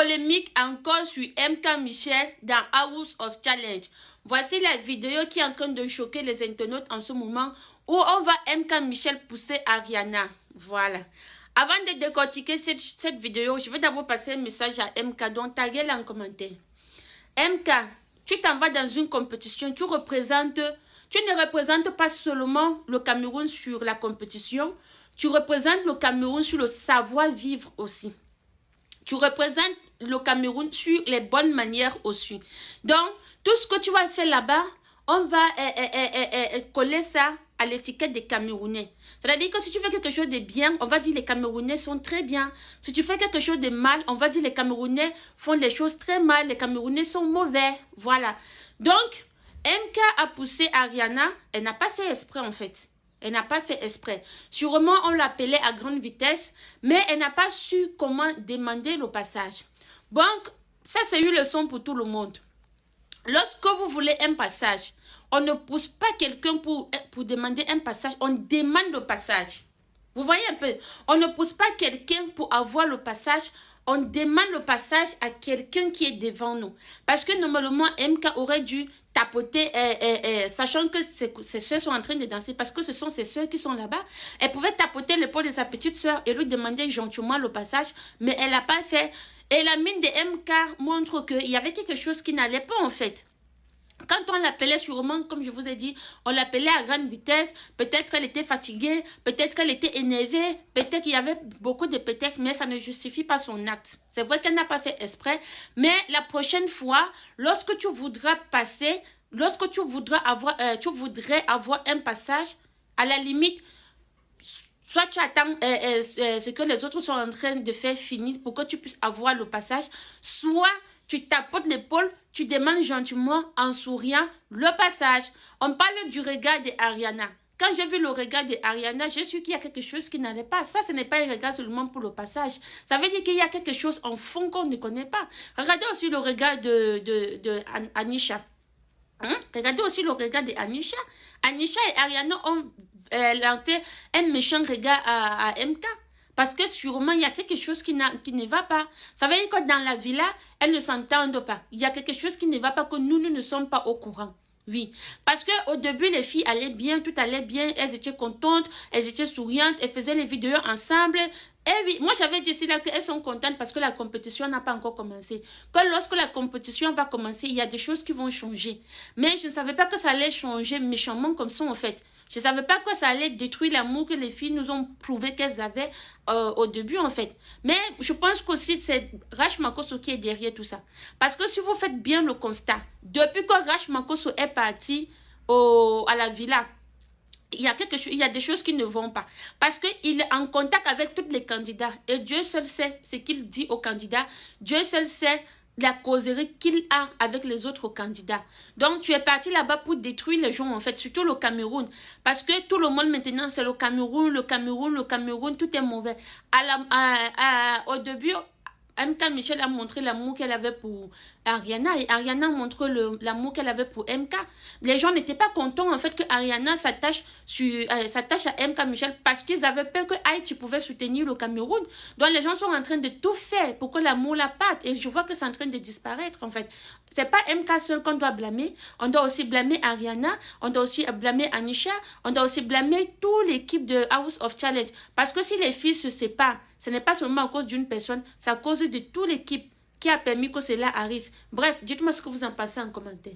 Polémique encore sur MK Michel dans House of Challenge. Voici la vidéo qui est en train de choquer les internautes en ce moment où on va MK Michel pousser Ariana. Voilà. Avant de décortiquer cette vidéo, je vais d'abord passer un message à MK, donc taguez-la en commentaire. MK, tu t'en vas dans une compétition, tu ne représentes pas seulement le Cameroun sur la compétition, tu représentes le Cameroun sur le savoir-vivre aussi. Tu représentes le Cameroun sur les bonnes manières aussi. Donc, tout ce que tu vas faire là-bas, on va coller ça à l'étiquette des Camerounais. C'est-à-dire que si tu fais quelque chose de bien, on va dire les Camerounais sont très bien. Si tu fais quelque chose de mal, on va dire les Camerounais font les choses très mal. Les Camerounais sont mauvais. Voilà. Donc, MK a poussé Ariana. Elle n'a pas fait exprès en fait. Elle n'a pas fait exprès. Sûrement, on l'appelait à grande vitesse, mais elle n'a pas su comment demander le passage. Donc, ça c'est une leçon pour tout le monde. Lorsque vous voulez un passage, on ne pousse pas quelqu'un pour demander un passage, on demande le passage. Vous voyez un peu? On ne pousse pas quelqu'un pour avoir le passage, on demande le passage à quelqu'un qui est devant nous. Parce que normalement, MK aurait dû tapoter, sachant que ses soeurs sont en train de danser, parce que ce sont ses soeurs qui sont là-bas. Elle pouvait tapoter l'épaule de sa petite soeur et lui demander gentiment le passage, mais elle n'a pas fait. Et la mine de MK montre qu'il y avait quelque chose qui n'allait pas en fait. Quand on l'appelait sûrement, comme je vous ai dit, on l'appelait à grande vitesse. Peut-être qu'elle était fatiguée, peut-être qu'elle était énervée, peut-être qu'il y avait beaucoup de peut-être, mais ça ne justifie pas son acte. C'est vrai qu'elle n'a pas fait exprès, mais la prochaine fois, lorsque tu voudras passer, lorsque tu voudrais avoir un passage, à la limite, soit tu attends ce que les autres sont en train de faire finir pour que tu puisses avoir le passage, soit tu tapotes l'épaule, tu demandes gentiment en souriant le passage. On parle du regard de Ariana. Quand j'ai vu le regard de Ariana, je suis qu'il y a quelque chose qui n'allait pas. Ça, ce n'est pas un regard seulement pour le passage. Ça veut dire qu'il y a quelque chose en fond qu'on ne connaît pas. Regardez aussi le regard de Anisha. Regardez aussi le regard de Anisha. Anisha et Ariana ont lancé un méchant regard à MK. Parce que sûrement, il y a quelque chose qui ne va pas. Ça veut dire que dans la villa, elles ne s'entendent pas. Il y a quelque chose qui ne va pas, que nous ne sommes pas au courant. Oui. Parce qu'au début, les filles allaient bien, tout allait bien. Elles étaient contentes, elles étaient souriantes, elles faisaient les vidéos ensemble. Et oui, moi j'avais dit ici là qu'elles sont contentes parce que la compétition n'a pas encore commencé. Que lorsque la compétition va commencer, il y a des choses qui vont changer. Mais je ne savais pas que ça allait changer méchamment comme ça en fait. Je ne savais pas que ça allait détruire l'amour que les filles nous ont prouvé qu'elles avaient au début en fait. Mais je pense qu'aussi c'est Rach Makosso qui est derrière tout ça. Parce que si vous faites bien le constat, depuis que Rach Makosso est parti à la villa, il y a des choses qui ne vont pas. Parce qu'il est en contact avec tous les candidats. Et Dieu seul sait ce qu'il dit aux candidats. Dieu seul sait la causerie qu'il a avec les autres candidats. Donc, tu es parti là-bas pour détruire les gens, en fait, surtout le Cameroun. Parce que tout le monde, maintenant, c'est le Cameroun, le Cameroun, le Cameroun, tout est mauvais. Au début, MK Michel a montré l'amour qu'elle avait pour Ariana et Ariana a montré l'amour qu'elle avait pour MK. Les gens n'étaient pas contents en fait que Ariana s'attache à MK Michel parce qu'ils avaient peur que Haïti pouvait soutenir le Cameroun. Donc les gens sont en train de tout faire pour que l'amour la parte et je vois que c'est en train de disparaître en fait. C'est pas MK seul qu'on doit blâmer, on doit aussi blâmer Ariana, on doit aussi blâmer Anisha, on doit aussi blâmer toute l'équipe de House of Challenge. Parce que si les filles se séparent, ce n'est pas seulement à cause d'une personne, c'est à cause de toute l'équipe qui a permis que cela arrive. Bref, dites-moi ce que vous en pensez en commentaire.